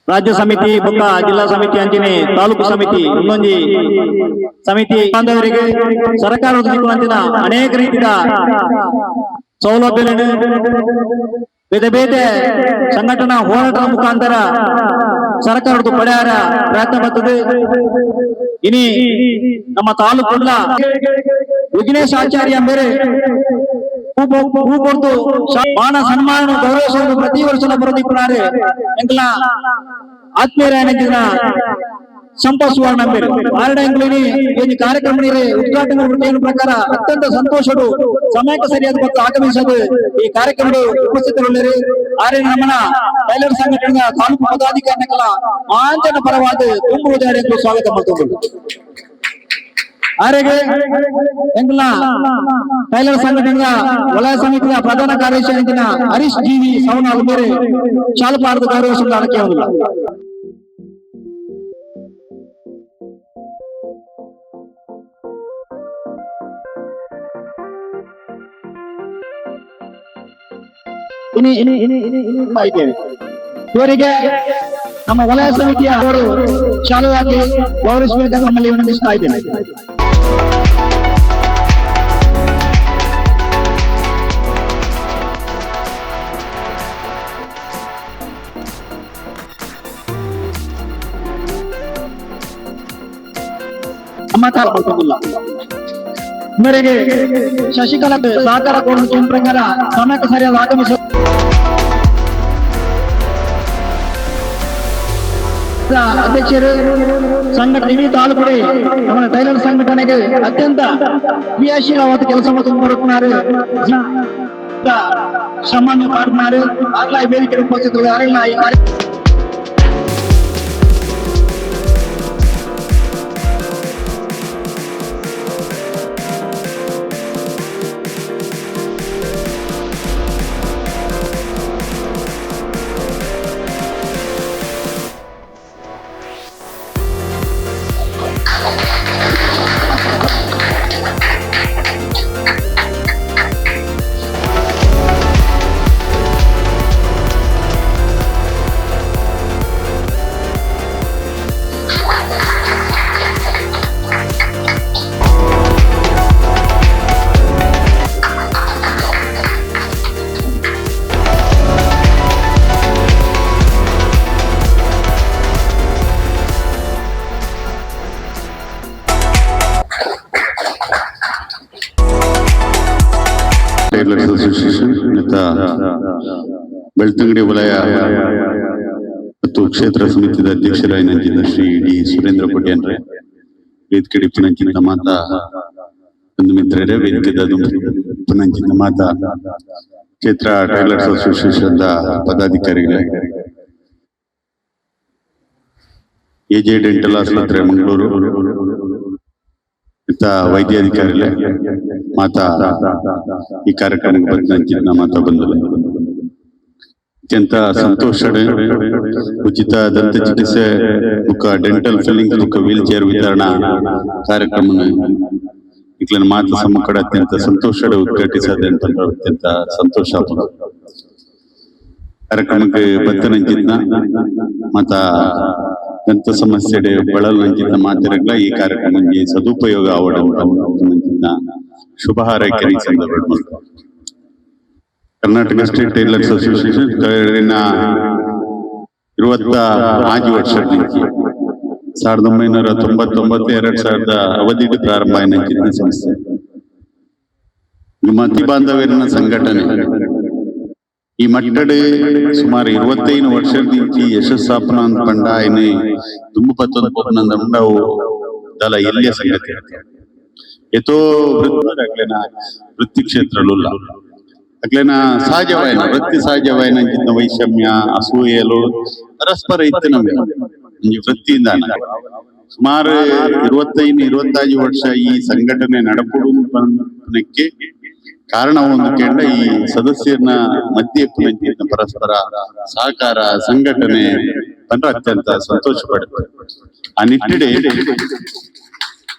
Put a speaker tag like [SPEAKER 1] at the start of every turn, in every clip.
[SPEAKER 1] ರಾಜ್ಯ ಸಮಿತಿ ಬೊಕ್ಕ ಜಿಲ್ಲಾ ಸಮಿತಿ ಅಂಚಿನ ತಾಲೂಕು ಸಮಿತಿ ಇನ್ನೊಂದು ಸಮಿತಿ ಬಾಂಧವರಿಗೆ ಸರ್ಕಾರದ ಅಂಚಿನ ಅನೇಕ ರೀತಿಯ ಸೌಲಭ್ಯಗಳನ್ನು ಬೇರೆ ಬೇರೆ ಸಂಘಟನಾ ಹೋರಾಟದ ಮುಖಾಂತರ ಸರ್ಕಾರದ ಪಡೆಯಾರ ಪ್ರಯತ್ನ ಬರ್ತದೆ. ಇನಿ ನಮ್ಮ ತಾಲೂಕುಗಳ ವಿಘ್ನೇಶ್ ಆಚಾರ್ಯ ಬೇರೆ ಹೂಕೊಡ್ತು ಮಾನ ಸನ್ಮಾನ ಗೌರವಿಸುವುದು ಪ್ರತಿ ವರ್ಷದ ಬರೋದಿಕ್ಕುನಾರೆ ಎಂಕಲ ಆತ್ಮೀಯರಾಯನ ಸಂಪತ್ ಸುವರ್ಣ ಬೇರೆ ಆರಡ ಎಂಕ್ಲಿನಿ ಈ ಕಾರ್ಯಕ್ರಮ ಉದ್ಘಾಟನೆ ವೃತ್ತಿಯ ಪ್ರಕಾರ ಅತ್ಯಂತ ಸಂತೋಷಡು ಸಮಯಕ್ಕೆ ಸರಿಯಾದ ಮತ್ತು ಆಗಮಿಸೋದು ಈ ಕಾರ್ಯಕ್ರಮದ ಉಪಸ್ಥಿತರುಳ್ಳರು. ಆರ್ಯ ನಮ್ಮನ ಟೈಲರ್ ಸಂಘಟನೆಯ ತಾಲೂಕು ಪದಾಧಿಕಾರಿಗಳ ಮಾಂಚನ ಪರವಾದ ತುಂಬು ಉದಾಹರಣೆಗೂ ಸ್ವಾಗತ ಮಾಡ್ತದೆ. ಆರೆಗೆ ಎಂಕಲ ಟೈಲರ್ ಸಂಘಟನೆಯ ವಲಯ ಸಮಿತಿಯ ಪ್ರಧಾನ ಕಾರ್ಯದರ್ಶಿ ಹರೀಶ್ ಜೀವಿ ಸವನಾಲ್ ಬೇರೆ ಶಾಲಪಾರದ ಗೌರವಿಸುವ ಅಡಕೆ ಹೋಗಿಲ್ಲ. ಇವರಿಗೆ ನಮ್ಮ ವಲಯ ಸಮಿತಿಯ ಅವರು ಶಾಲೆಯಾಗಿ ಗೌರವಿಸಬೇಕಾದ ನಮ್ಮಲ್ಲಿ ವಿನಂತಿಸ್ತಾ ಇದ್ದೇನೆ. ಇವರಿಗೆ ಶಶಿಕಲಾ ಸಹಕಾರ ಕೊಡುವ ಪ್ರಕಾರ ಸಮಯಕ್ಕೆ ಸರಿಯಾದ ಆಗಮಿಸ ಅಧ್ಯಕ್ಷರು ಸಂಘಟನೆ ತಾಲೂಕು ನಮ್ಮ ಟೈಲರ್ ಸಂಘಟನೆಗೆ ಅತ್ಯಂತ ಕ್ರಿಯಾಶೀಲವಾದ ಕೆಲಸ ಮಾಡುತ್ತಾರೆ. ಶ್ರಮವನ್ನು ಮಾಡುತ್ತಾರೆ. ಆಗ್ಲಾ ವೇದಿಕೆ ಉಪಸ್ಥಿತರಿದ್ದಾರೆ.
[SPEAKER 2] ಟೈಲರ್ಸ್ ಅಸೋಸಿಯೇಷನ್ ಬೆಳ್ತಂಗಡಿ ವಲಯ ಮತ್ತು ಕ್ಷೇತ್ರ ಸಮಿತಿಯ ಅಧ್ಯಕ್ಷರಾಗಿನ ಶ್ರೀ ಡಿ ಸುರೇಂದ್ರ ಕೊಟ್ಯಾನ್ರೆ ವೇದಿಕೆ ಡಿಪ್ಪನಂಚಿನ ಮಾತ ಒಂದು ಮಿತ್ರರೇ ವೇದಿಕೆದ ಪುನಂಚಿನ ಮಾತ ಕ್ಷೇತ್ರ ಟೈಲರ್ಸ್ ಅಸೋಸಿಯೇಷನ್ ಪದಾಧಿಕಾರಿಗಳೇ ಎಜೆ ಡೆಂಟಲ್ ಆಸ್ಪತ್ರೆ ಮಂಗಳೂರು ವೈದ್ಯಾಧಿಕಾರಿಗಳೇ ಮಾತಾ ಈ ಕಾರ್ಯಕ್ರಮಕ್ಕೆ ಬಂದ ಮಾತಾ ಬಂದಲ್ಲ ಅತ್ಯಂತ ಸಂತೋಷ. ಉಚಿತ ದಂತ ಚಿಕಿತ್ಸೆ ಡೆಂಟಲ್ ಫಿಲ್ಲಿಂಗ್ ವೀಲ್ ಚೇರ್ ವಿತರಣಾ ಕಾರ್ಯಕ್ರಮ ಇಕ್ಲ ಮಾತ ಸಮ್ಮುಖ ಅತ್ಯಂತ ಸಂತೋಷ ಉದ್ಘಾಟಿಸದೆ ಅಂತ ಅತ್ಯಂತ ಸಂತೋಷ ಕಾರ್ಯಕ್ರಮಕ್ಕೆ ಬತ್ತನಂಚಿದ್ನ ಮತ್ತ ದಂತ ಸಮಸ್ಯೆ ಬಳಲ್ ನಂಚಿದ್ದ ಮಾತಿರಗಳ ಈ ಕಾರ್ಯಕ್ರಮಕ್ಕೆ ಸದುಪಯೋಗ ಆವಡಂತ ಶುಭ ಹಾರೈಕೆ ಸಂದರ್ಭ. ಕರ್ನಾಟಕ ಸ್ಟೇಟ್ ಟೈಲರ್ಸ್ ಅಸೋಸಿಯೇಷನ್ 25 ವರ್ಷ 1999 ಅವಧಿ ಪ್ರಾರಂಭ ಆಯ್ನ ಸಂಸ್ಥೆ ಮತಿ ಬಾಂಧವ್ಯನ ಸಂಘಟನೆ ಈ ಮಟ್ಟಡೆ ಸುಮಾರು 25 ವರ್ಷದಿಂದ ಯಶಸ್ಸಾಪನ ಅಂತ ಪಂಡ ಆಯ್ನೆ ತುಂಬ 19 ದಲ ಇಲ್ಲಿಯ ಸಂಗತಿ ಎತೋ ವೃತ್ತಿ ಕ್ಷೇತ್ರಲ್ಲ ಅಕ್ಲೇನ ಸಹಜವಾಯನ ವೃತ್ತಿ ಸಹಜವಾಯನ ವೈಷಮ್ಯ ಅಸೂಯಲು ಪರಸ್ಪರ ಇತ್ತು ನಮ್ಗೆ ವೃತ್ತಿಯಿಂದ ಸುಮಾರು 25-25 ವರ್ಷ ಈ ಸಂಘಟನೆ ನಡಪುಡುವುದಕ್ಕೆ ಕಾರಣ ಒಂದು ಕೆಂಡ ಈ ಸದಸ್ಯರನ್ನ ಮಧ್ಯೆ ಪರಸ್ಪರ ಸಹಕಾರ ಸಂಘಟನೆ ಅಂದ್ರೆ ಅತ್ಯಂತ ಸಂತೋಷ ಪಡುತ್ತೆ. ಆ ನಿಟ್ಟಿಡೆ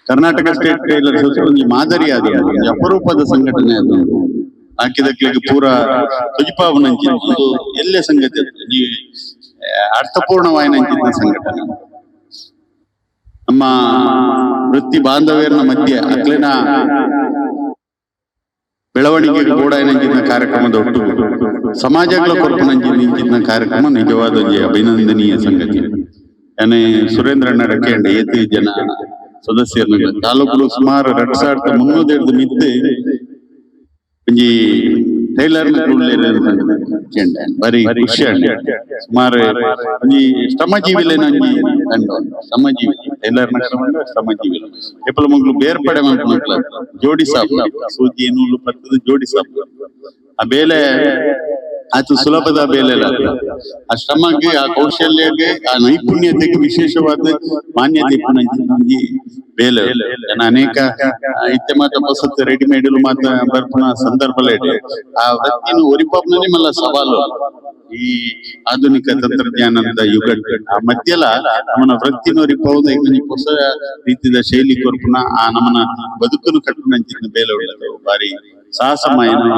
[SPEAKER 2] ಕರ್ನಾಟಕ ಸ್ಟೇಟ್ ಟೈಲರ್ಸ್ ಒಂದು ಮಾದರಿ ಆದ ಒಂದು ಅಪರೂಪದ ಸಂಘಟನೆ ಅದೊಂದು ಹಾಕಿದಕ್ಕೆ ಪೂರ ತುಜಿಪಾವನಂಚಿನ ಒಂದು ಎಲ್ಲೇ ಸಂಗತಿ ಅದು ನೀವು ಅರ್ಥಪೂರ್ಣವಾಯಿನಂಚಿನ ಸಂಘಟನೆ ನಮ್ಮ ವೃತ್ತಿ ಬಾಂಧವ್ಯರ ಮಧ್ಯೆ ಅಕ್ಲೇನ ಬೆಳವಣಿಗೆಗೆ ಗೋಡಾಯಿನಂಚಿನ ಕಾರ್ಯಕ್ರಮದ ಒಟ್ಟು ಸಮಾಜಗಳ ಕೊರಪನಂಚಿನ ಕಾರ್ಯಕ್ರಮ ನಿಜವಾದ ಒಂದು ಅಭಿನಂದನೀಯ ಸಂಗತಿ. ಏನೇ ಸುರೇಂದ್ರ ಅಣ್ಣರಕ್ಕೆ ಏತಿ ಜನ ಸದಸ್ಯರು ತಾಲೂಕು ಸುಮಾರು 2300 ಮಿತ್ತೆ ಒಂಜಿ ಟೈಲರ್ ಬರೀ ಖುಷಿ ಸುಮಾರು ಒಂಜಿ ಶ್ರಮಜೀವಿಲೇನ ಶ್ರಮಜೀವಿ ಟೈಲರ್ ಶ್ರಮಜೀವಿ ಎಪ್ಪಲ ಮಗಳು ಬೇರ್ಪಡೆ ಮಕ್ಕಳ ಜೋಡಿ ಸಾಬ್ ಸೂಜಿ ನೂಲು ಪತ್ತದ ಜೋಡಿ ಸಾಬ್ ಆ ಬೇಲೆ ಅದು ಸುಲಭದ ಬೇಲೆ ಅಲ್ಲ. ಆ ಶ್ರಮಕ್ಕೆ ಆ ಕೌಶಲ್ಯಕ್ಕೆ ಆ ನೈಪುಣ್ಯತೆಗೆ ವಿಶೇಷವಾದ ಮಾನ್ಯತೆ ಬೇಲೆ ಜನ ಅನೇಕ ಇತ್ತೆ ಮಾತ್ರ ಹೊಸತ್ತು ರೆಡಿಮೇಡ್ ಮಾತ್ರ ಬರ್ಪನ ಸಂದರ್ಭ ಆ ವೃತ್ತಿನ ಒರಿಪಾಪ್ನೇ ಮಲ್ಲ ಸವಾಲು ಈ ಆಧುನಿಕ ತಂತ್ರಜ್ಞಾನದ ಯುಗ ಆ ಮಧ್ಯಲ ನಮ್ಮನ ವೃತ್ತಿನ ಒರಿಪಾವುದ ಹೊಸ ರೀತಿಯ ಶೈಲಿ ಕೊರ್ಪುನ ಆ ನಮ್ಮನ ಬದುಕನ್ನು ಕಟ್ಟುನಂಚಿನ ಬೇಲೆ ಉಳ್ಳದು ಬಾರಿ ಸಾಹಸಮಯನ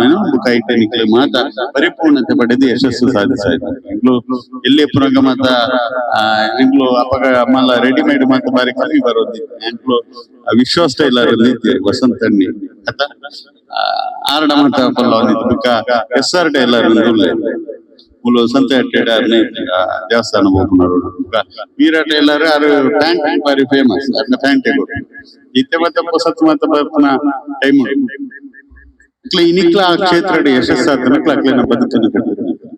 [SPEAKER 2] ಕೈಟನಿಕಲಿ ಮಾತ ಪರಿಪೂರ್ಣತೆ ಪಡೆದು ಯಶಸ್ಸು ಸಾಧಿಸಿದೆ. ಎಲ್ಲೇ ಪುರಂಗ ಮಾತ ಇಂಗ್ಲು ಅಪಗ ಮಲ್ಲ ರೆಡಿಮೇಡ್ ಮಾತ ಬಾರಿ ಕಮ್ಮಿ ಬರೋದಿ ಇಂಗ್ಲು ವಿಶ್ವಾಸ ಟೈಲರ್ ವಸಂತಣ್ಣಿ ಅತ ಆರಡ ಮಾತ ಪಲ್ಲ ಒಂದಿತ್ತು SR ಟೈಲರ್ ಮುಲು ಸಂತ ದೇವಸ್ಥಾನ ಹೋಗ್ನರು ವೀರ ಟೈಲರ್ ಆರು ಪ್ಯಾಂಟ್ ಬಾರಿ ಫೇಮಸ್ ಅದ್ನ ಪ್ಯಾಂಟ್ ಇತ್ತೆ ಮತ್ತೆ ಹೊಸತ್ ಮಾತ ಬರ್ಪನ ಟೈಮ್ ಇನಿಕ್ಲ ಆ ಕ್ಷೇತ್ರ ಯಶಸ್ಸಾತನಕ್ಲ ಅಕ್ಲೇನ ಬದುಕನ್ನು